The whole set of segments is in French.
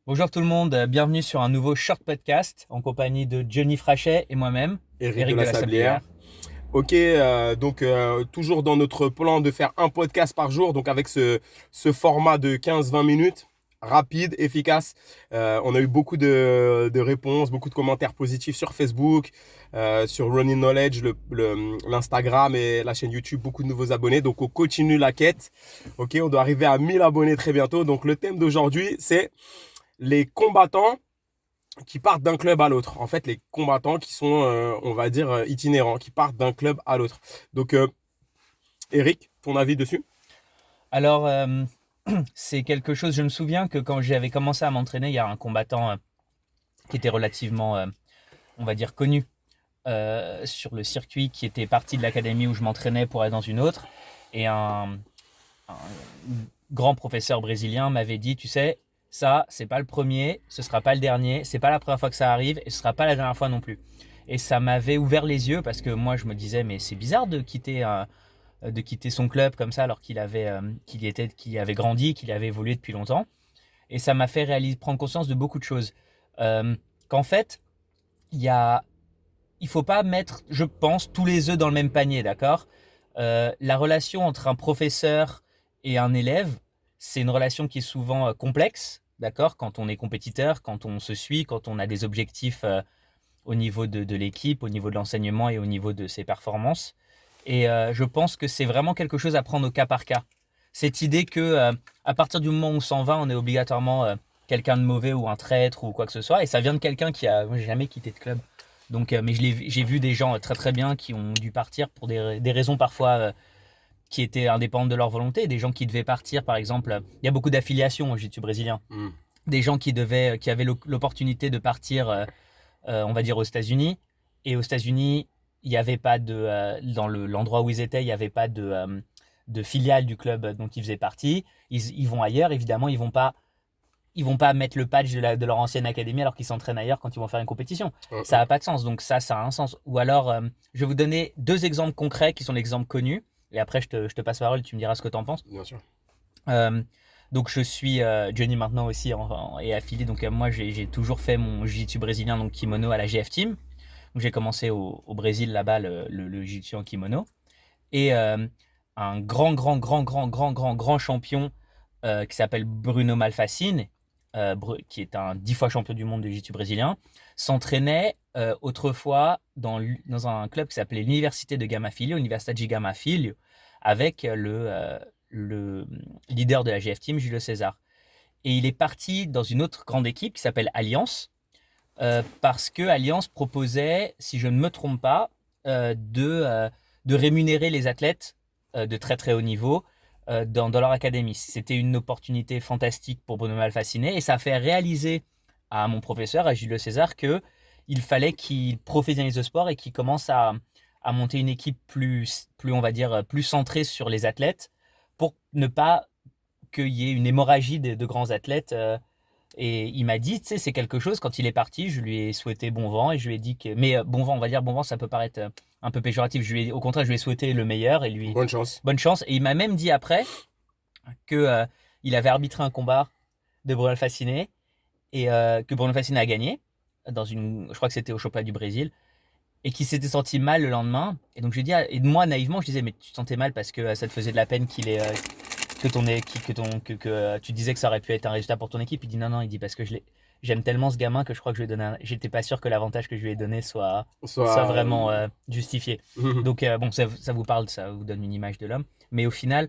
Bonjour tout le monde, bienvenue sur un nouveau short podcast en compagnie de Johnny Frachet et moi-même, Éric de Éric de la la Sablière. Sablière. Ok, toujours dans notre plan de faire un podcast par jour, donc avec ce format de 15-20 minutes, rapide, efficace. On a eu beaucoup de réponses, beaucoup de commentaires positifs sur Facebook, sur Running Knowledge, l'Instagram et la chaîne YouTube, beaucoup de nouveaux abonnés. Donc on continue la quête. Ok, on doit arriver à 1000 abonnés très bientôt. Donc le thème d'aujourd'hui, c'est les combattants qui partent d'un club à l'autre. En fait, les combattants qui sont, on va dire, itinérants, qui partent d'un club à l'autre. Donc, Eric, ton avis dessus? Alors, c'est quelque chose, je me souviens que quand j'avais commencé à m'entraîner, il y a un combattant qui était relativement, on va dire, connu sur le circuit, qui était parti de l'académie où je m'entraînais pour aller dans une autre. Et un grand professeur brésilien m'avait dit, tu sais, ça, c'est pas le premier, ce sera pas le dernier, c'est pas la première fois que ça arrive et ce sera pas la dernière fois non plus. Et ça m'avait ouvert les yeux parce que moi, je me disais, mais c'est bizarre de quitter son club comme ça alors qu'il avait grandi, qu'il avait évolué depuis longtemps. Et ça m'a fait prendre conscience de beaucoup de choses. Euh, Qu'en fait, il y a, il faut pas mettre, je pense, tous les œufs dans le même panier, d'accord? La relation entre un professeur et un élève, c'est une relation qui est souvent complexe, d'accord? Quand on est compétiteur, quand on se suit, quand on a des objectifs au niveau de l'équipe, au niveau de l'enseignement et au niveau de ses performances. Et je pense que c'est vraiment quelque chose à prendre au cas par cas. Cette idée que à partir du moment où on s'en va, on est obligatoirement quelqu'un de mauvais ou un traître ou quoi que ce soit. Et ça vient de quelqu'un qui a, moi, j'ai jamais quitté de club. Donc, mais j'ai vu des gens très très bien qui ont dû partir pour des raisons parfois qui étaient indépendantes de leur volonté. Des gens qui devaient partir, par exemple, il y a beaucoup d'affiliations au jiu-jitsu brésilien. Hmm. Des gens qui avaient l'opportunité de partir on va dire aux États-Unis. Et aux États-Unis, il n'y avait pas dans l'endroit où ils étaient, il n'y avait pas de filiale du club dont ils faisaient partie. Ils vont ailleurs, évidemment, ils vont pas mettre le patch de leur ancienne académie alors qu'ils s'entraînent ailleurs quand ils vont faire une compétition. Ça n'a pas de sens. Donc ça a un sens. Ou alors, je vais vous donner deux exemples concrets qui sont des exemples connus. Et après, je te passe la parole et tu me diras ce que tu en penses. Bien sûr. Euh, donc je suis Johnny maintenant aussi et affilié. Donc moi j'ai toujours fait mon jiu-jitsu brésilien donc kimono à la GF Team. Donc j'ai commencé au Brésil là-bas le jiu-jitsu en kimono et un grand champion qui s'appelle Bruno Malfacine, qui est un 10 fois champion du monde de jiu-jitsu brésilien, s'entraînait autrefois dans un club qui s'appelait l'Université de Gama Filho, Universidade de Gama Filho, avec le leader de la GF Team, Julio César. Et il est parti dans une autre grande équipe qui s'appelle Alliance, parce que Alliance proposait, si je ne me trompe pas, de rémunérer les athlètes de très très haut niveau dans leur académie. C'était une opportunité fantastique pour Bruno Malfaciné et ça a fait réaliser à mon professeur, à Julio César, que il fallait qu'il professionnalise le sport et qu'il commence à monter une équipe on va dire, plus centrée sur les athlètes pour ne pas qu'il y ait une hémorragie de grands athlètes. Et il m'a dit, tu sais, c'est quelque chose, quand il est parti, je lui ai souhaité bon vent et je lui ai dit que. Mais bon vent, on va dire bon vent, ça peut paraître un peu péjoratif. Au contraire, je lui ai souhaité le meilleur et lui, Bonne chance. bonne chance. Et il m'a même dit après que il avait arbitré un combat de Bruno Fasciné et que Bruno Fasciné a gagné je crois que c'était au championnat du Brésil et qu'il s'était senti mal le lendemain. Et donc je lui ai dit, et moi naïvement, je disais, mais tu te sentais mal parce que ça te faisait de la peine qu'il ait que ton que ton que tu disais que ça aurait pu être un résultat pour ton équipe. Il dit non non, il dit parce que j'aime tellement ce gamin que je crois que je lui ai donné j'étais pas sûr que l'avantage que je lui ai donné soit Soit. vraiment justifié. Donc bon ça vous parle, ça vous donne une image de l'homme, mais au final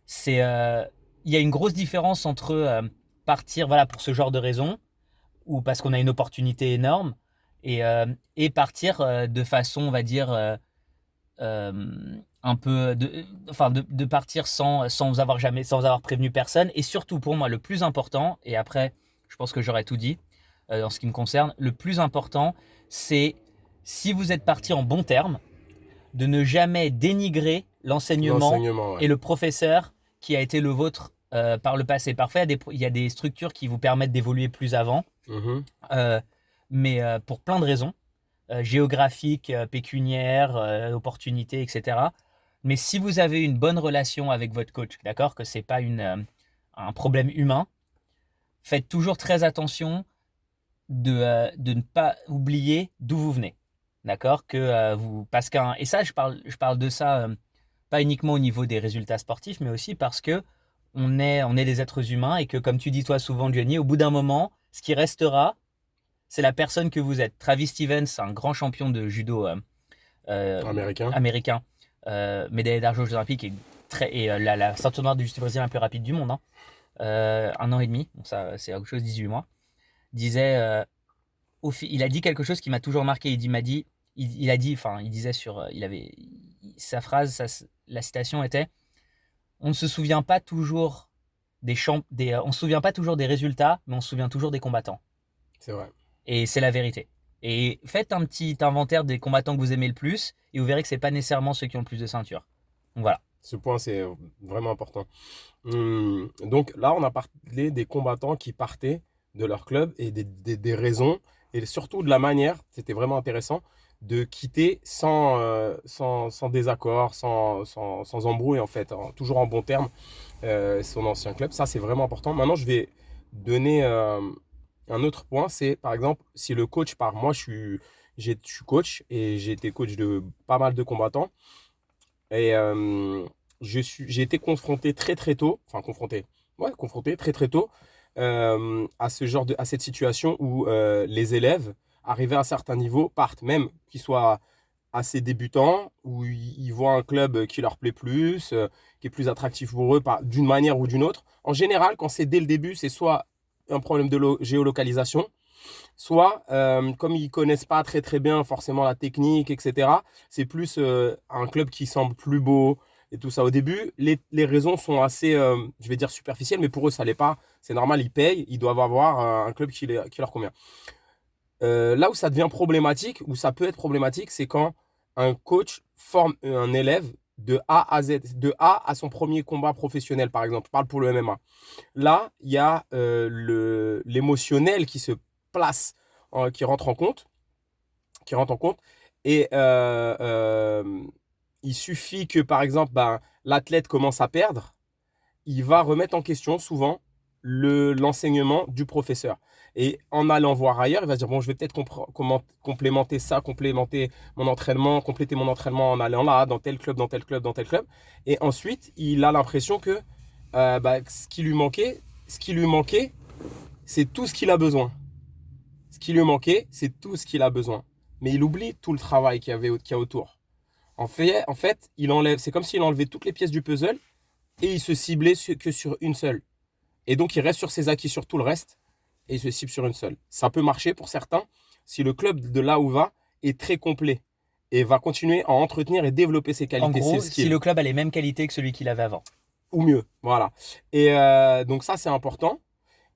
c'est il y a une grosse différence entre partir voilà pour ce genre de raison ou parce qu'on a une opportunité énorme et partir de façon on va dire un peu enfin de partir sans avoir prévenu personne et surtout pour moi le plus important et après je pense que j'aurais tout dit en ce qui me concerne le plus important c'est si vous êtes parti en bon terme de ne jamais dénigrer l'enseignement L'enseignement, ouais. et le professeur qui a été le vôtre par le passé. Parfois il y a des structures qui vous permettent d'évoluer plus avant Mhm. euh, mais pour plein de raisons géographiques, pécuniaires, opportunités, etc. Mais si vous avez une bonne relation avec votre coach, d'accord, que c'est pas un problème humain, faites toujours très attention de ne pas oublier d'où vous venez. D'accord? Et ça, je parle de ça pas uniquement au niveau des résultats sportifs, mais aussi parce que on est des êtres humains et que, comme tu dis toi souvent, Johnny, au bout d'un moment, ce qui restera, c'est la personne que vous êtes. Travis Stevens, un grand champion de judo euh, Américain. américain, médaillé d'argent aux Jeux Olympiques et la ceinture noire du jiu brésilien la plus rapide du monde, hein. 1 an et demi, donc ça c'est autre chose, 18 mois, disait, il a dit quelque chose qui m'a toujours marqué. Il disait sa phrase, la citation était: on ne se souvient pas toujours on se souvient pas toujours des résultats, mais on se souvient toujours des combattants. C'est vrai. Et c'est la vérité. Et faites un petit inventaire des combattants que vous aimez le plus, et vous verrez que c'est pas nécessairement ceux qui ont le plus de ceintures. Donc voilà. Ce point, c'est vraiment important. Donc là, on a parlé des combattants qui partaient de leur club et des raisons, et surtout de la manière, c'était vraiment intéressant, de quitter sans désaccord, sans embrouille, en fait, toujours en bon terme, son ancien club. Ça, c'est vraiment important. Maintenant, je vais donner un autre point, c'est par exemple, si le coach part, moi, je suis coach et j'ai été coach de pas mal de combattants. Et j'ai été confronté très très tôt, enfin confronté très très tôt à cette situation où les élèves, arrivés à un certain niveau, partent, même qu'ils soient assez débutants, où ils voient un club qui leur plaît plus, qui est plus attractif pour eux d'une manière ou d'une autre. En général, quand c'est dès le début, c'est soit un problème de géolocalisation, soit comme ils connaissent pas très très bien forcément la technique, etc. C'est plus un club qui semble plus beau et tout ça. Au début, les raisons sont assez, je vais dire superficielles, mais pour eux ça l'est pas. C'est normal, ils payent, ils doivent avoir un club qui leur convient. Là où ça devient problématique, où ça peut être problématique, c'est quand un coach forme un élève de A à Z, de A à son premier combat professionnel, par exemple. Je parle pour le MMA. Là, il y a l'émotionnel qui se place, qui rentre en compte, et il suffit que, par exemple, l'athlète commence à perdre, il va remettre en question souvent l'enseignement du professeur. Et en allant voir ailleurs, il va se dire, bon, je vais peut-être complémenter ça, compléter mon entraînement en allant là, dans tel club, dans tel club, dans tel club. Et ensuite, il a l'impression que ce qui lui manquait, c'est tout ce qu'il a besoin. Ce qui lui manquait, c'est tout ce qu'il a besoin. Mais il oublie tout le travail qu'il y a autour. En fait, c'est comme s'il enlevait toutes les pièces du puzzle et il se ciblait que sur une seule. Et donc, il reste sur ses acquis sur tout le reste et il se cible sur une seule. Ça peut marcher pour certains si le club de là où va est très complet et va continuer à entretenir et développer ses qualités, En gros, ses skills. si le club a les mêmes qualités que celui qu'il avait avant. Ou mieux, voilà. Et donc ça, c'est important.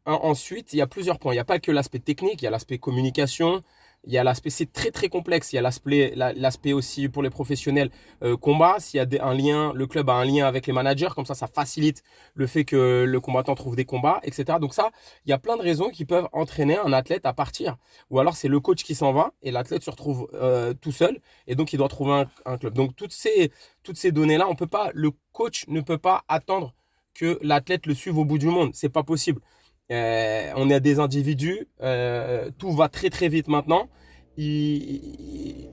Ensuite, il y a plusieurs points. Il n'y a pas que l'aspect technique, il y a l'aspect communication, il y a l'aspect, c'est très très complexe. Il y a l'aspect aussi pour les professionnels combat. S'il y a un lien, le club a un lien avec les managers, comme ça facilite le fait que le combattant trouve des combats, etc. Donc ça, il y a plein de raisons qui peuvent entraîner un athlète à partir. Ou alors c'est le coach qui s'en va et l'athlète se retrouve tout seul et donc il doit trouver un club. Donc toutes ces données-là, le coach ne peut pas attendre que l'athlète le suive au bout du monde. C'est pas possible. On est des individus, tout va très très vite maintenant. Une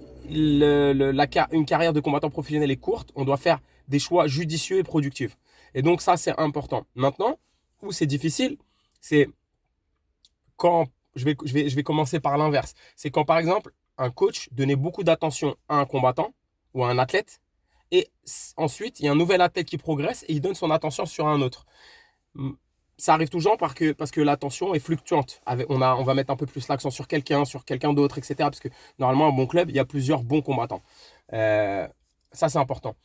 carrière de combattant professionnel est courte, on doit faire des choix judicieux et productifs. Et donc ça, c'est important. Maintenant, où c'est difficile, c'est quand, je vais commencer par l'inverse. C'est quand, par exemple, un coach donnait beaucoup d'attention à un combattant ou à un athlète, et ensuite, il y a un nouvel athlète qui progresse et il donne son attention sur un autre. Ça arrive toujours parce que l'attention est fluctuante. On va mettre un peu plus l'accent sur quelqu'un d'autre, etc. Parce que normalement, un bon club, il y a plusieurs bons combattants. Ça, c'est important.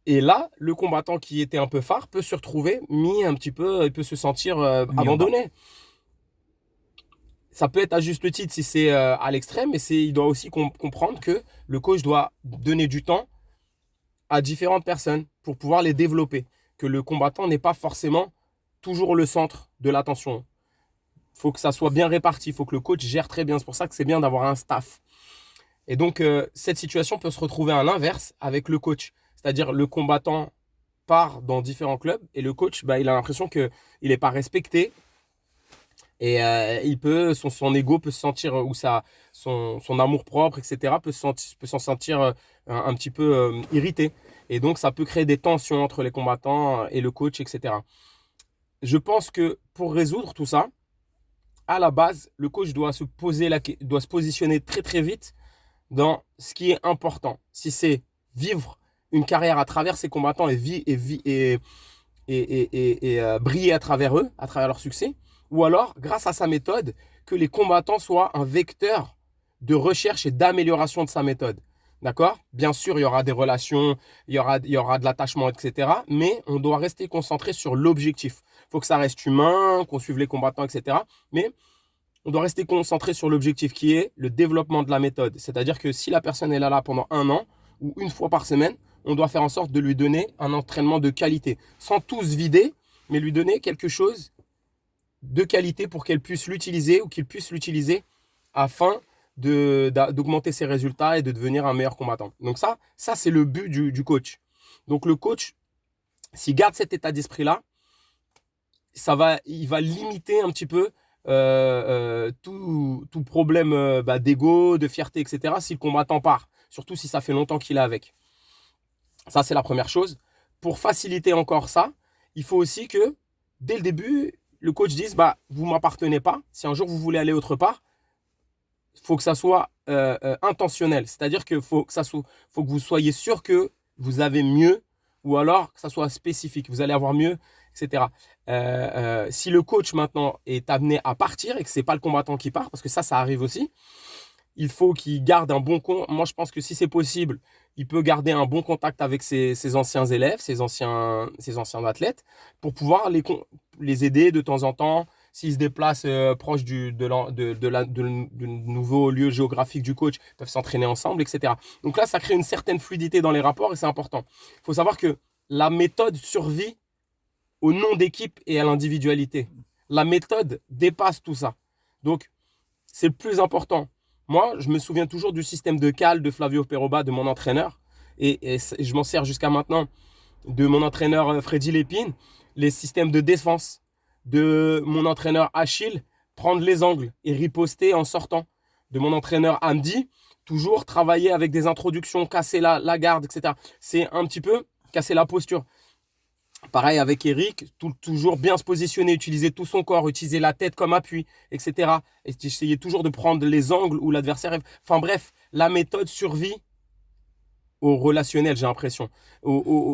Et là, le combattant qui était un peu phare peut se retrouver mis un petit peu, il peut se sentir abandonné. Ça peut être à juste titre si c'est à l'extrême, mais il doit aussi comprendre que le coach doit donner du temps à différentes personnes pour pouvoir les développer. Que le combattant n'est pas forcément toujours le centre de l'attention. Il faut que ça soit bien réparti, il faut que le coach gère très bien. C'est pour ça que c'est bien d'avoir un staff. Et donc, cette situation peut se retrouver à l'inverse avec le coach. C'est-à-dire, le combattant part dans différents clubs et le coach, il a l'impression qu'il n'est pas respecté Et son ego peut se sentir, ou son amour-propre, etc., peut s'en sentir un petit peu irrité. Et donc, ça peut créer des tensions entre les combattants et le coach, etc. Je pense que pour résoudre tout ça, à la base, le coach doit se positionner très, très vite dans ce qui est important. Si c'est vivre une carrière à travers ses combattants et briller à travers eux, à travers leur succès, ou alors, grâce à sa méthode, que les combattants soient un vecteur de recherche et d'amélioration de sa méthode. D'accord? Bien sûr, il y aura des relations, il y aura de l'attachement, etc. Mais on doit rester concentré sur l'objectif. Il faut que ça reste humain, qu'on suive les combattants, etc. Mais on doit rester concentré sur l'objectif qui est le développement de la méthode. C'est-à-dire que si la personne est là pendant 1 an ou une fois par semaine, on doit faire en sorte de lui donner un entraînement de qualité. Sans tout se vider, mais lui donner quelque chose de qualité pour qu'elle puisse l'utiliser ou qu'il puisse l'utiliser afin d'augmenter ses résultats et de devenir un meilleur combattant. Donc ça c'est le but du coach. Donc le coach, s'il garde cet état d'esprit-là, il va limiter un petit peu tout problème d'ego, de fierté, etc. si le combattant part. Surtout si ça fait longtemps qu'il est avec. Ça, c'est la première chose. Pour faciliter encore ça, il faut aussi que, dès le début, le coach dise, vous ne m'appartenez pas. Si un jour vous voulez aller autre part, il faut que ça soit intentionnel. C'est-à-dire qu'il faut que vous soyez sûr que vous avez mieux, ou alors que ça soit spécifique. Vous allez avoir mieux, etc. Si le coach maintenant est amené à partir et que ce n'est pas le combattant qui part, parce que ça arrive aussi, il faut qu'il garde un bon contact. Moi, je pense que si c'est possible, il peut garder un bon contact avec ses anciens élèves, ses anciens athlètes, pour pouvoir les aider de temps en temps. S'ils se déplacent proche du nouveau lieu géographique du coach, ils peuvent s'entraîner ensemble, etc. Donc là, ça crée une certaine fluidité dans les rapports et c'est important. Il faut savoir que la méthode survit au nom d'équipe et à l'individualité. La méthode dépasse tout ça. Donc, c'est le plus important. Moi, je me souviens toujours du système de Cal de Flavio Peroba, de mon entraîneur. Et je m'en sers jusqu'à maintenant de mon entraîneur Freddy Lépine. Les systèmes de défense de mon entraîneur Achille, prendre les angles et riposter en sortant. De mon entraîneur Hamdi, toujours travailler avec des introductions, casser la garde, etc. C'est un petit peu casser la posture. Pareil avec Eric, toujours bien se positionner, utiliser tout son corps, utiliser la tête comme appui, etc. Et essayer toujours de prendre les angles où l'adversaire est... Enfin bref, la méthode survit au relationnel, j'ai l'impression.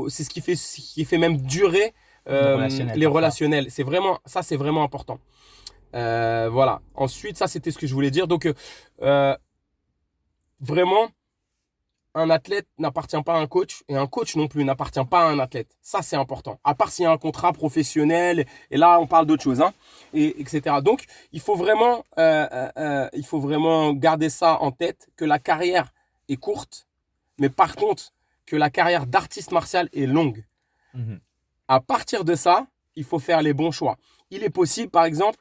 C'est ce qui fait même durer les relationnels. C'est vraiment important. Voilà. Ensuite, ça c'était ce que je voulais dire. Donc vraiment, un athlète n'appartient pas à un coach et un coach non plus n'appartient pas à un athlète. Ça, c'est important. À part s'il y a un contrat professionnel, et là, on parle d'autre chose, etc. Donc, il faut vraiment garder ça en tête, que la carrière est courte, mais par contre, que la carrière d'artiste martial est longue. Mm-hmm. À partir de ça, il faut faire les bons choix. Il est possible, par exemple,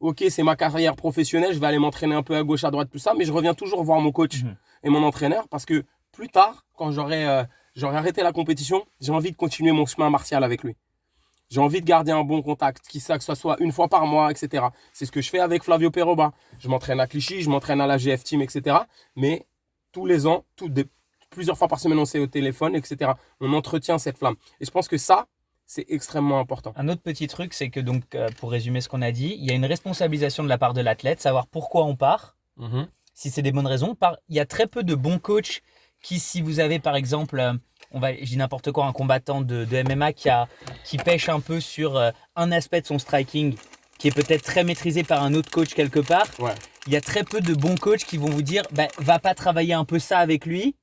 ok, c'est ma carrière professionnelle, je vais aller m'entraîner un peu à gauche, à droite, tout ça, mais je reviens toujours voir mon coach et mon entraîneur parce que plus tard, quand j'aurai arrêté la compétition, j'ai envie de continuer mon chemin martial avec lui. J'ai envie de garder un bon contact, que ça soit une fois par mois, etc. C'est ce que je fais avec Flavio Peroba. Je m'entraîne à Clichy, je m'entraîne à la GF Team, etc. Mais tous les ans, plusieurs fois par semaine, on s'est au téléphone, etc. On entretient cette flamme. Et je pense que ça, c'est extrêmement important. Un autre petit truc, c'est que donc, pour résumer ce qu'on a dit, il y a une responsabilisation de la part de l'athlète, savoir pourquoi on part, si c'est des bonnes raisons. Il y a très peu de bons coachs qui, si vous avez par exemple, je dis n'importe quoi, un combattant de MMA qui pêche un peu sur un aspect de son striking, qui est peut-être très maîtrisé par un autre coach quelque part, il y a très peu de bons coachs qui vont vous dire, va pas travailler un peu ça avec lui,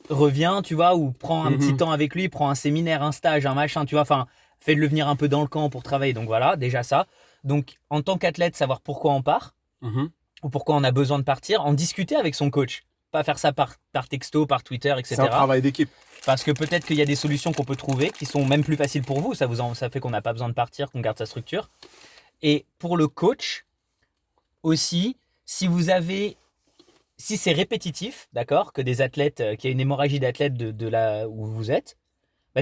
reviens, tu vois, ou prends un petit temps avec lui, prends un séminaire, un stage, un machin, tu vois, enfin, fais-le venir un peu dans le camp pour travailler. Donc voilà, déjà ça. Donc, en tant qu'athlète, savoir pourquoi on part, ou pourquoi on a besoin de partir, en discuter avec son coach. Pas faire ça par texto, par Twitter, etc. C'est un travail d'équipe. Parce que peut-être qu'il y a des solutions qu'on peut trouver qui sont même plus faciles pour vous. Ça fait qu'on n'a pas besoin de partir, qu'on garde sa structure. Et pour le coach, aussi, si c'est répétitif, d'accord, que des athlètes, qu'il y a une hémorragie d'athlètes de là où vous êtes,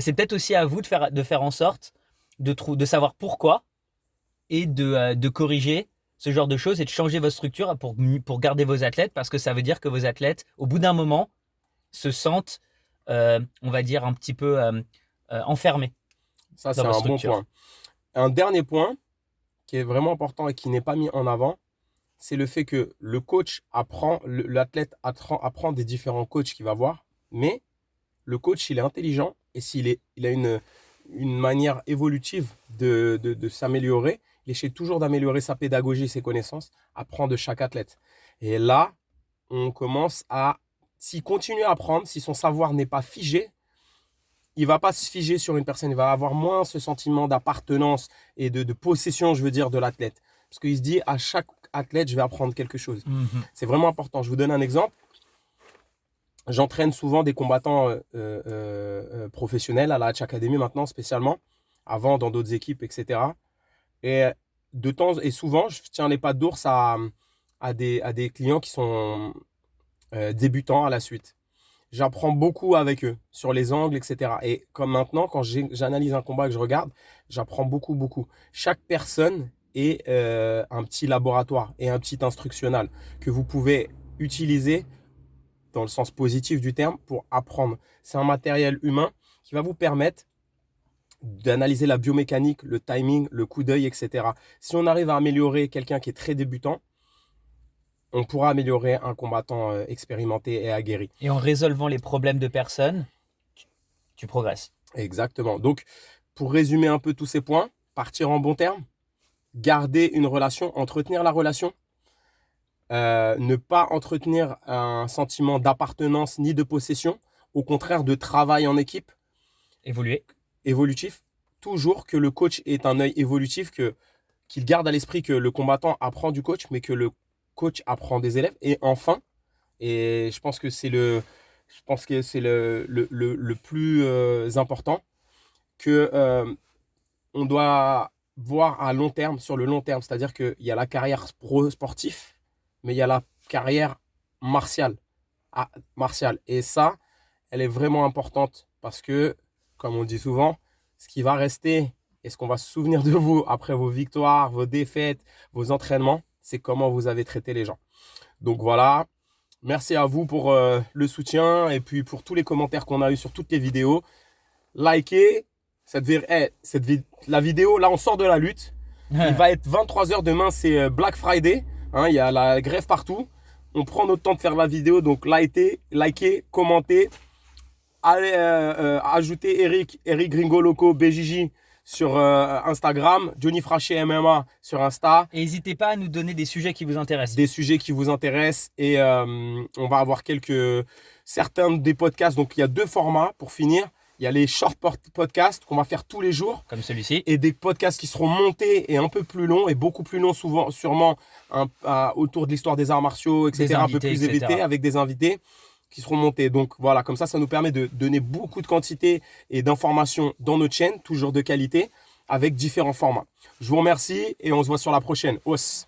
c'est peut-être aussi à vous de faire en sorte de savoir pourquoi et de corriger ce genre de choses et de changer votre structure pour garder vos athlètes, parce que ça veut dire que vos athlètes, au bout d'un moment, se sentent, on va dire, un petit peu enfermés Ça, c'est dans votre un bon structure. point. Un dernier point qui est vraiment important et qui n'est pas mis en avant, c'est le fait que le coach apprend, l'athlète apprend des différents coachs qu'il va voir, mais le coach, il est intelligent et il a une manière évolutive de s'améliorer, il essaie toujours d'améliorer sa pédagogie, ses connaissances, apprend de chaque athlète. Et là, on commence à, s'il continue à apprendre, si son savoir n'est pas figé, il ne va pas se figer sur une personne, il va avoir moins ce sentiment d'appartenance et de possession, je veux dire, de l'athlète. Parce qu'il se dit, à chaque athlète, je vais apprendre quelque chose. C'est vraiment important. Je vous donne un exemple. J'entraîne souvent des combattants professionnels à la Hatch Academy maintenant, spécialement, avant dans d'autres équipes, etc. Et souvent, je tiens les pattes d'ours à des clients qui sont débutants à la suite. J'apprends beaucoup avec eux sur les angles, etc. Et comme maintenant, quand j'analyse un combat et que je regarde, j'apprends beaucoup, beaucoup. Chaque personne est un petit laboratoire et un petit instructionnel que vous pouvez utiliser dans le sens positif du terme pour apprendre. C'est un matériel humain qui va vous permettre d'analyser la biomécanique, le timing, le coup d'œil, etc. Si on arrive à améliorer quelqu'un qui est très débutant, on pourra améliorer un combattant expérimenté et aguerri. Et en résolvant les problèmes de personnes, tu progresses. Exactement. Donc, pour résumer un peu tous ces points, partir en bon terme, garder une relation, entretenir la relation, ne pas entretenir un sentiment d'appartenance ni de possession, au contraire de travail en équipe. Évolutif. Toujours que le coach ait un œil évolutif, qu'il garde à l'esprit que le combattant apprend du coach, mais que le coach apprend des élèves. Et enfin, et je pense que c'est le plus important, que on doit voir à long terme, sur le long terme. C'est-à-dire qu'il y a la carrière pro-sportif, mais il y a la carrière martiale. Et ça, elle est vraiment importante parce que, comme on dit souvent, ce qui va rester et ce qu'on va se souvenir de vous après vos victoires, vos défaites, vos entraînements, c'est comment vous avez traité les gens. Donc voilà, merci à vous pour le soutien et puis pour tous les commentaires qu'on a eu sur toutes les vidéos. Likez la vidéo, là on sort de la lutte. Il va être 23h demain, c'est Black Friday. Il y a la grève partout. On prend notre temps de faire la vidéo, donc likez, commentez. Allez ajouter Eric Gringo Loco BJJ sur Instagram, Johnny Frachet MMA sur Insta. Et n'hésitez pas à nous donner des sujets qui vous intéressent. Des sujets qui vous intéressent et on va avoir certains des podcasts. Donc il y a 2 formats pour finir. Il y a les short podcasts qu'on va faire tous les jours. Comme celui-ci. Et des podcasts qui seront montés et un peu plus longs et beaucoup plus longs sûrement autour de l'histoire des arts martiaux, etc. Un peu plus évités avec des invités qui seront montés. Donc voilà, comme ça nous permet de donner beaucoup de quantité et d'informations dans notre chaîne, toujours de qualité, avec différents formats. Je vous remercie et on se voit sur la prochaine. Os.